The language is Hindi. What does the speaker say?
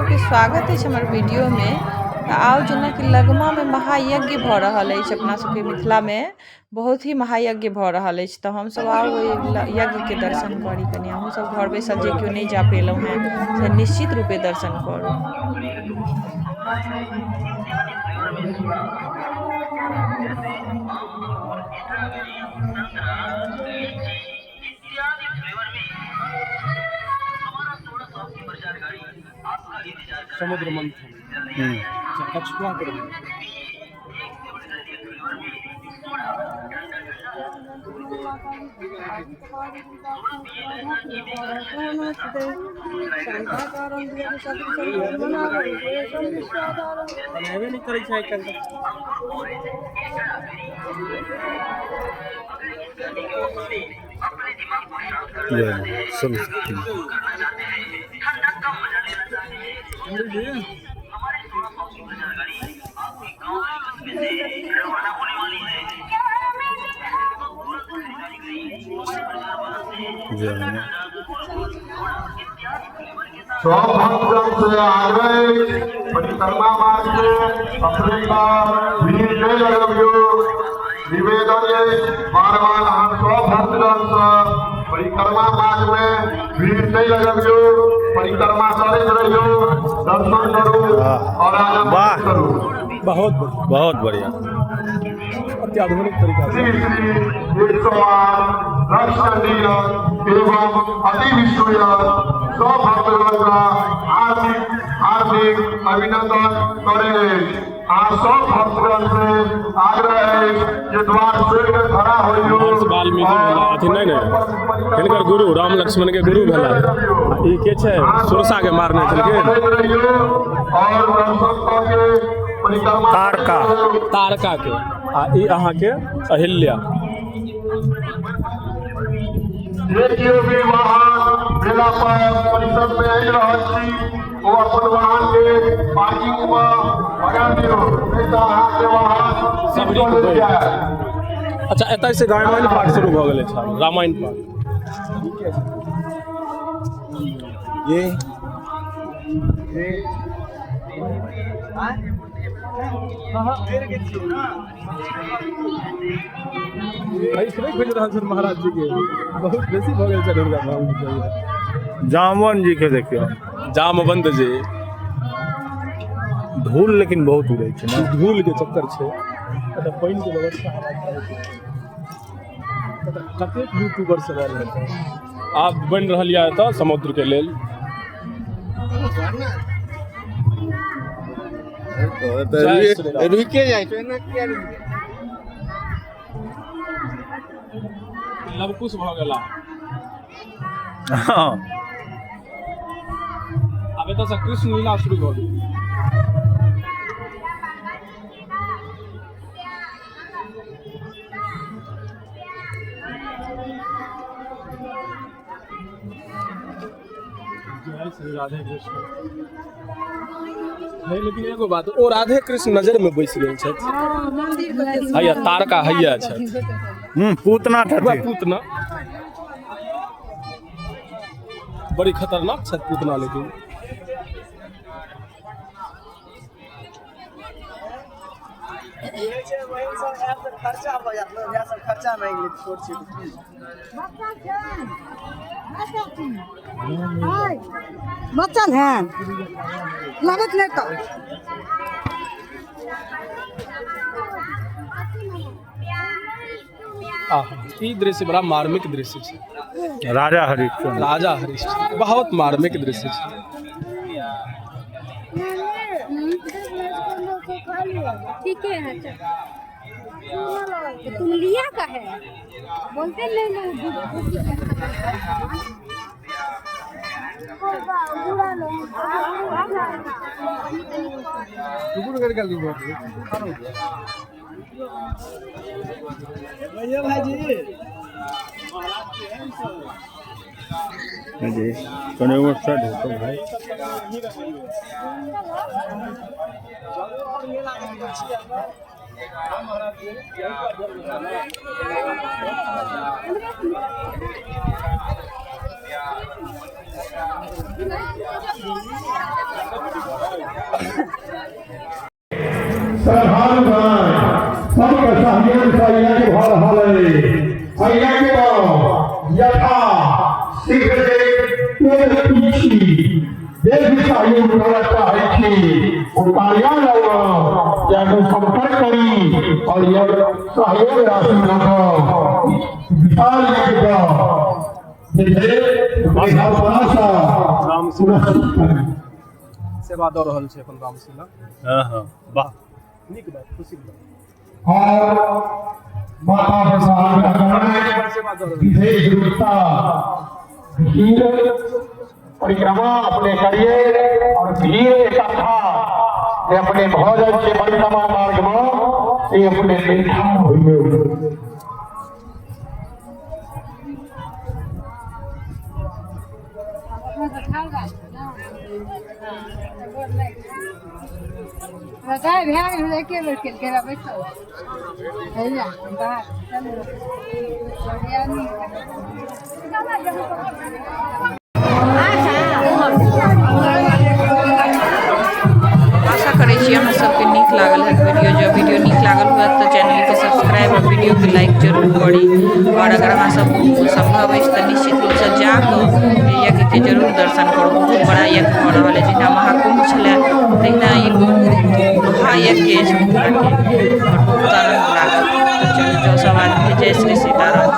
सबके स्वागत है हमारे वीडियो में। आओ जना कि लगमा में महायज्ञ भ रहल है अपना सबके मिथिला में बहुत ही महायज्ञ भ रहल है। तो हम सब आओ यज्ञ के दर्शन करी कनी। हम सब घर बैसल जे क्यों नहीं जा पेलौ हैं से निश्चित रूपे दर्शन करू। समुद्र मंथन कछुआ कर नहीं करे सब भक्तजन से आ गए परिक्रमा मार्ग में अपने का भीड़ नहीं लगो निवेदन है बार-बार हम सब भक्तजन से परिक्रमा मार्ग में भीड़ नहीं लगो परिक्रमा करते रहियो दर्शन करो और आनंद करो। बहुत बढ़िया अत्याधुनिक तरीका से एवं अति विश्वय सब भक्तगण का हार्दिक अभिनंदन करे। आज सब भक्तगण से आग्रह है कि द्वार से खड़ा होइयो। हिनकर गुरु राम लक्ष्मण के गुरु भेला ई के छै सुरसा के मारने छलके और दर्शन करके परिक्रमा तारका के आ ई अहाँ के अहिल्या देखिए भी वाहन मेला पर परिसर में आई रहल छी वो अपन वाहन के पार्किंग में लगा दियो नहीं तो अहाँ के वाहन सब ले जाए। अच्छा एतय से रामायण पाठ शुरू भ गेलै छ रामायण पाठ ये महाराज जी के बहुत बेसी भ गेल छै दुर्गा बाबू जामवन जी के देखियो जामवंत जी धूल लेकिन बहुत उड़े छै ना धूल के चक्कर छै एटा पानी के व्यवस्था कतेक यूट्यूबर सब आयल है आब बन रहल या एतऽ समुद्र के लेल रुके जाय छै ना किया लवकुश भ गेला हां अब एतऽ से कृष्ण लीला शुरू भ गेल जय श्री राधे कृष्ण नहीं लेकिन एगो बात ओ राधे कृष्ण नजर में बैस गेल छथि हैया तारका हैया छथि पूतना पूतना बड़ी खतरनाक छथि पूतना लेकिन खर्चा नहीं छोट बच्चन है लागत नहीं तो ई दृश्य बड़ा मार्मिक दृश्य है राजा हरिश्चंद्र बहुत मार्मिक दृश्य है ठीक है तो तुम लिया का है बोलते नहीं जी कोने वर्षा ढोको भाई श्रद्धालुगण सबके सहयोग से यज्ञ भ रहल अछि। यज्ञ यथा शीघ्र पीछी जे भी सहयोग करना चाहे छी वो कार्यालय या संपर्क करी और यह सहयोग राशि विशाल यज्ञ सेवा दऽ रहल छै अपन रामशिला। हाँ हाँ वाह नीक बात, खुशी बात। और माता भगवान विशेष रूपता भीड़ परिक्रमा अपने करिए और भीड़ इकट्ठा ये अपने भोजन के परिक्रमा मार्ग में ये अपने देखा हुए बताए भैया लेके बैठ के घेरा बैठो है ना बाहर चलो बढ़िया नहीं आशा करै छी अहाँ सबके नीक लागल है वीडियो। जब वीडियो नीक लागल हुआ तो चैनल के सब्सक्राइब और वीडियो के लाइक जरूर करी। और अगर अहाँ सब संभव है तो निश्चित रूप से जाकर यज्ञ के जरूर दर्शन करू। बहुत बड़ा यज्ञ हो रहा है, जहिना महाकुंभ छलै तहिना ई महायज्ञ अछि मिथिला के। बहुत आनंद लागल। तो चलू जो सब आदमी जय श्री सीताराम।